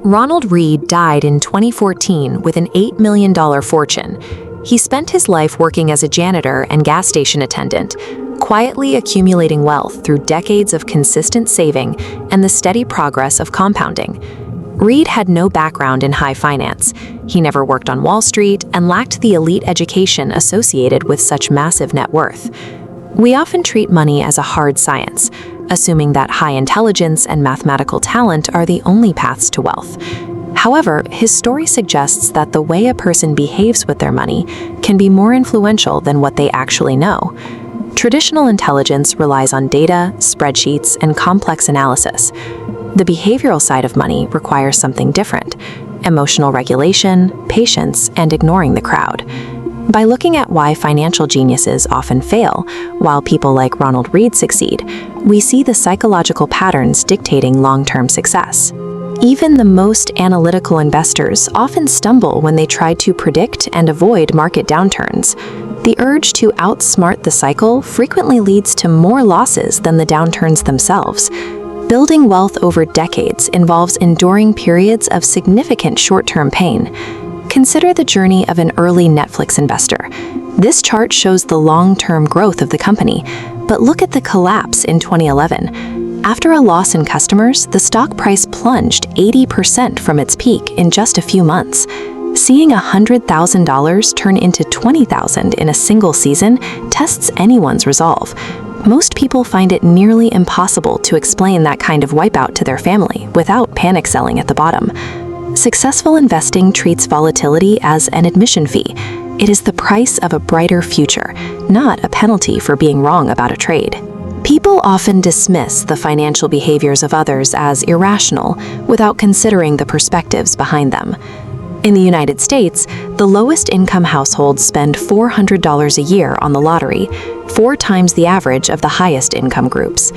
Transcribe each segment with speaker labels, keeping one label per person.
Speaker 1: Ronald Read died in 2014 with an $8 million fortune. He spent his life working as a janitor and gas station attendant, quietly accumulating wealth through decades of consistent saving and the steady progress of compounding. Read had no background in high finance. He never worked on Wall Street and lacked the elite education associated with such massive net worth. We often treat money as a hard science, assuming that high intelligence and mathematical talent are the only paths to wealth. However, his story suggests that the way a person behaves with their money can be more influential than what they actually know. Traditional intelligence relies on data, spreadsheets, and complex analysis. The behavioral side of money requires something different: emotional regulation, patience, and ignoring the crowd. By looking at why financial geniuses often fail, while people like Ronald Read succeed, we see the psychological patterns dictating long-term success. Even the most analytical investors often stumble when they try to predict and avoid market downturns. The urge to outsmart the cycle frequently leads to more losses than the downturns themselves. Building wealth over decades involves enduring periods of significant short-term pain. Consider the journey of an early Netflix investor. This chart shows the long-term growth of the company, but look at the collapse in 2011. After a loss in customers, the stock price plunged 80% from its peak in just a few months. Seeing $100,000 turn into $20,000 in a single season tests anyone's resolve. Most people find it nearly impossible to explain that kind of wipeout to their family without panic selling at the bottom. Successful investing treats volatility as an admission fee. It is the price of a brighter future, not a penalty for being wrong about a trade. People often dismiss the financial behaviors of others as irrational without considering the perspectives behind them. In the United States, the lowest income households spend $400 a year on the lottery, 4 times the average of the highest income groups.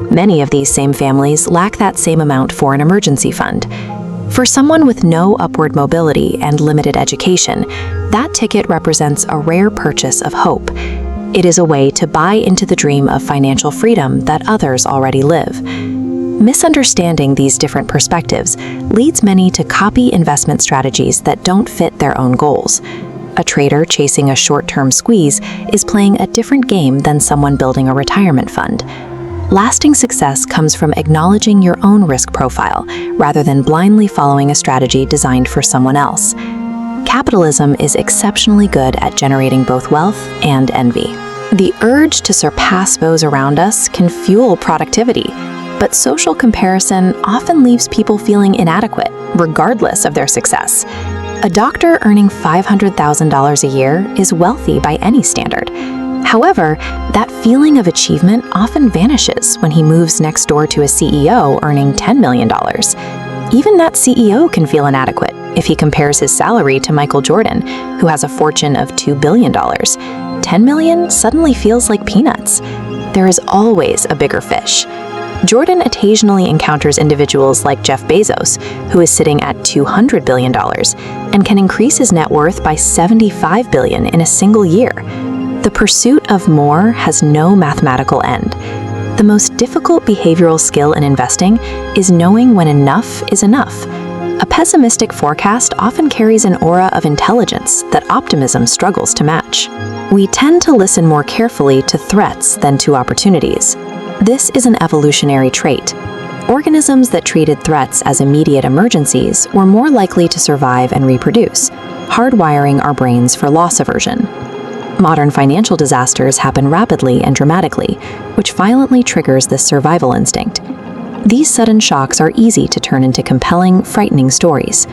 Speaker 1: Many of these same families lack that same amount for an emergency fund. For someone with no upward mobility and limited education, that ticket represents a rare purchase of hope. It is a way to buy into the dream of financial freedom that others already live. Misunderstanding these different perspectives leads many to copy investment strategies that don't fit their own goals. A trader chasing a short-term squeeze is playing a different game than someone building a retirement fund. Lasting success comes from acknowledging your own risk profile rather than blindly following a strategy designed for someone else. Capitalism is exceptionally good at generating both wealth and envy. The urge to surpass those around us can fuel productivity, but social comparison often leaves people feeling inadequate, regardless of their success. A doctor earning $500,000 a year is wealthy by any standard. However, that feeling of achievement often vanishes when he moves next door to a CEO earning $10 million. Even that CEO can feel inadequate if he compares his salary to Michael Jordan, who has a fortune of $2 billion. $10 million suddenly feels like peanuts. There is always a bigger fish. Jordan occasionally encounters individuals like Jeff Bezos, who is sitting at $200 billion and can increase his net worth by $75 billion in a single year. The pursuit of more has no mathematical end. The most difficult behavioral skill in investing is knowing when enough is enough. A pessimistic forecast often carries an aura of intelligence that optimism struggles to match. We tend to listen more carefully to threats than to opportunities. This is an evolutionary trait. Organisms that treated threats as immediate emergencies were more likely to survive and reproduce, hardwiring our brains for loss aversion. Modern financial disasters happen rapidly and dramatically, which violently triggers this survival instinct. These sudden shocks are easy to turn into compelling, frightening stories.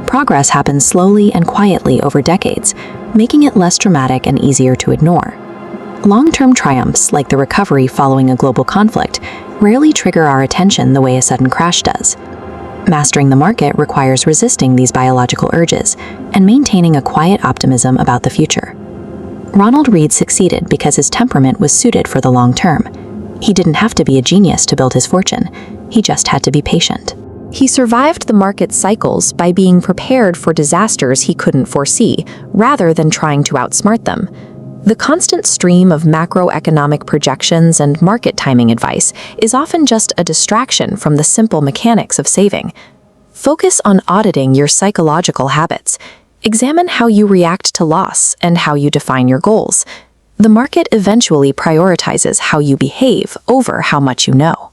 Speaker 1: Progress happens slowly and quietly over decades, making it less dramatic and easier to ignore. Long-term triumphs, like the recovery following a global conflict, rarely trigger our attention the way a sudden crash does. Mastering the market requires resisting these biological urges and maintaining a quiet optimism about the future. Ronald Read succeeded because his temperament was suited for the long term. He didn't have to be a genius to build his fortune. He just had to be patient. He survived the market cycles by being prepared for disasters he couldn't foresee, rather than trying to outsmart them. The constant stream of macroeconomic projections and market timing advice is often just a distraction from the simple mechanics of saving. Focus on auditing your psychological habits. Examine how you react to loss and how you define your goals. The market eventually prioritizes how you behave over how much you know.